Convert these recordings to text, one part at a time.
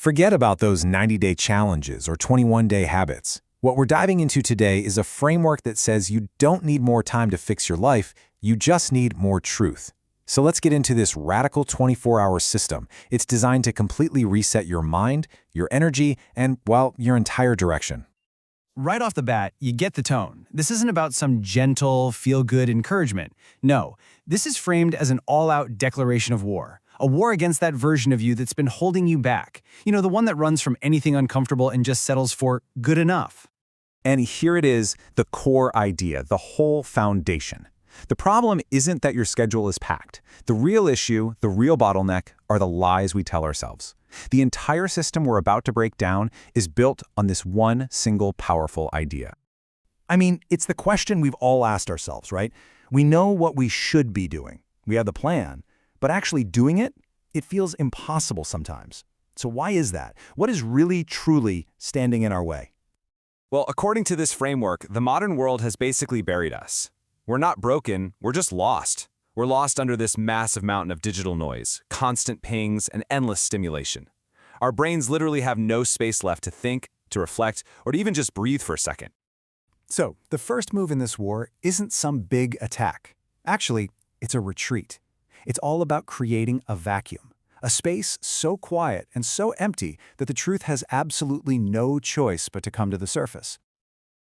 Forget about those 90-day challenges or 21-day habits. What we're diving into today is a framework that says you don't need more time to fix your life, you just need more truth. So let's get into this radical 24-hour system. It's designed to completely reset your mind, your energy, and, well, your entire direction. Right off the bat, you get the tone. This isn't about some gentle, feel-good encouragement. No, this is framed as an all-out declaration of war. A war against that version of you that's been holding you back. You know, the one that runs from anything uncomfortable and just settles for good enough. And here it is, the core idea, the whole foundation. The problem isn't that your schedule is packed. The real issue, the real bottleneck, are the lies we tell ourselves. The entire system we're about to break down is built on this one single powerful idea. I mean, it's the question we've all asked ourselves, right? We know what we should be doing. We have the plan, but actually doing it, it feels impossible sometimes. So why is that? What is really, truly standing in our way? Well, according to this framework, the modern world has basically buried us. We're not broken, we're just lost. We're lost under this massive mountain of digital noise, constant pings, and endless stimulation. Our brains literally have no space left to think, to reflect, or to even just breathe for a second. So, the first move in this war isn't some big attack. Actually, it's a retreat. It's all about creating a vacuum, a space so quiet and so empty that the truth has absolutely no choice but to come to the surface.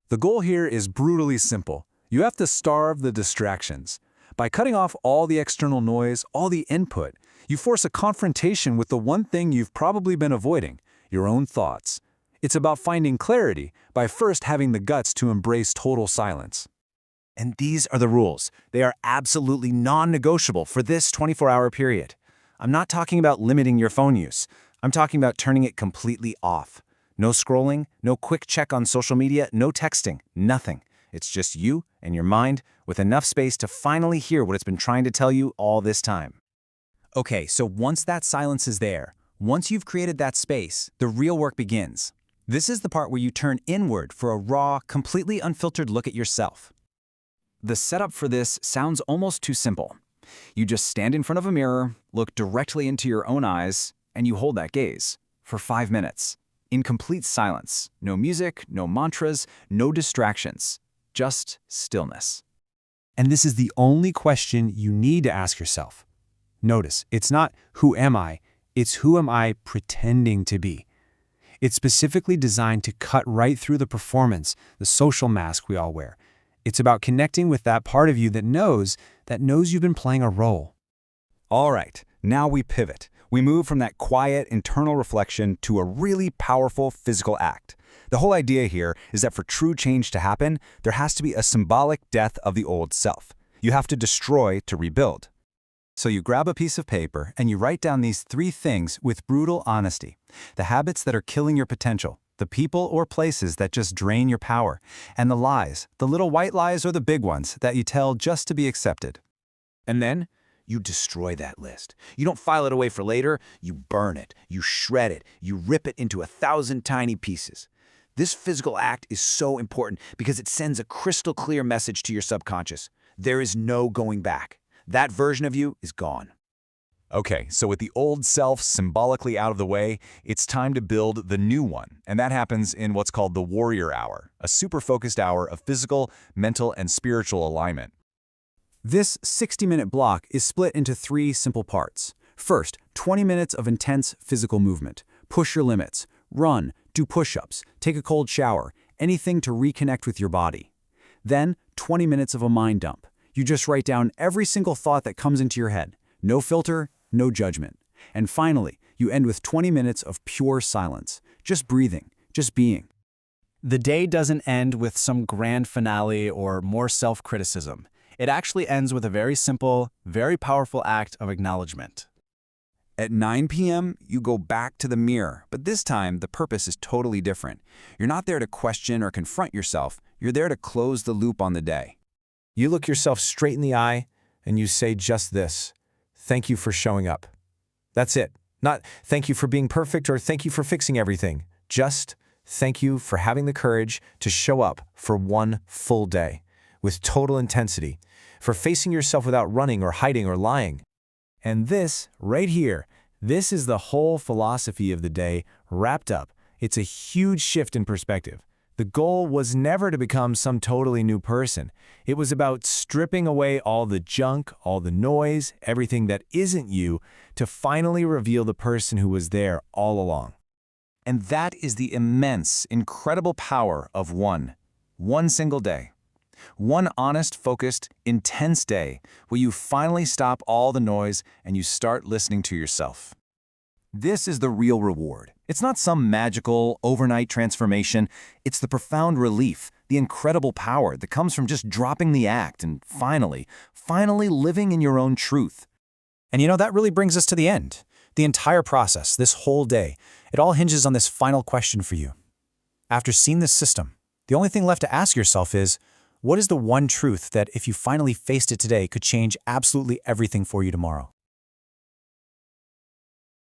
The goal here is brutally simple. You have to starve the distractions. By cutting off all the external noise, all the input, you force a confrontation with the one thing you've probably been avoiding, your own thoughts. It's about finding clarity by first having the guts to embrace total silence. And these are the rules. They are absolutely non-negotiable for this 24-hour period. I'm not talking about limiting your phone use. I'm talking about turning it completely off. No scrolling, no quick check on social media, no texting, nothing. It's just you and your mind with enough space to finally hear what it's been trying to tell you all this time. Okay, so once that silence is there, once you've created that space, the real work begins. This is the part where you turn inward for a raw, completely unfiltered look at yourself. The setup for this sounds almost too simple. You just stand in front of a mirror, look directly into your own eyes, and you hold that gaze for 5 minutes. In complete silence. No music, no mantras, no distractions. Just stillness. And this is the only question you need to ask yourself. Notice, it's not who am I, it's who am I pretending to be. It's specifically designed to cut right through the performance, the social mask we all wear. It's about connecting with that part of you that knows you've been playing a role. All right, now we pivot. We move from that quiet internal reflection to a really powerful physical act. The whole idea here is that for true change to happen, there has to be a symbolic death of the old self. You have to destroy to rebuild. So you grab a piece of paper and you write down these 3 things with brutal honesty. The habits that are killing your potential, the people or places that just drain your power, and the lies, the little white lies or the big ones that you tell just to be accepted. And then you destroy that list. You don't file it away for later, you burn it, you shred it, you rip it into 1,000 tiny pieces. This physical act is so important because it sends a crystal clear message to your subconscious. There is no going back. That version of you is gone. Okay, so with the old self symbolically out of the way, it's time to build the new one. And that happens in what's called the warrior hour, a super focused hour of physical, mental, and spiritual alignment. This 60-minute block is split into 3 simple parts. First, 20 minutes of intense physical movement. Push your limits. Run, do push-ups, take a cold shower, anything to reconnect with your body. Then, 20 minutes of a mind dump. You just write down every single thought that comes into your head. No filter, no judgment. And finally, you end with 20 minutes of pure silence. Just breathing, just being. The day doesn't end with some grand finale or more self-criticism. It actually ends with a very simple, very powerful act of acknowledgement. At 9 p.m., you go back to the mirror, but this time the purpose is totally different. You're not there to question or confront yourself. You're there to close the loop on the day. You look yourself straight in the eye and you say just this: thank you for showing up. That's it. Not thank you for being perfect or thank you for fixing everything. Just thank you for having the courage to show up for one full day with total intensity, for facing yourself without running or hiding or lying. And this, right here, This is the whole philosophy of the day wrapped up. It's a huge shift in perspective. The goal was never to become some totally new person. It was about stripping away all the junk, all the noise, everything that isn't you, to finally reveal the person who was there all along. And that is the immense, incredible power of one single day. One honest, focused, intense day where you finally stop all the noise and you start listening to yourself. This is the real reward. It's not some magical, overnight transformation. It's the profound relief, the incredible power that comes from just dropping the act and finally living in your own truth. And that really brings us to the end. The entire process, this whole day, it all hinges on this final question for you. After seeing this system, the only thing left to ask yourself is, what is the one truth that if you finally faced it today could change absolutely everything for you tomorrow?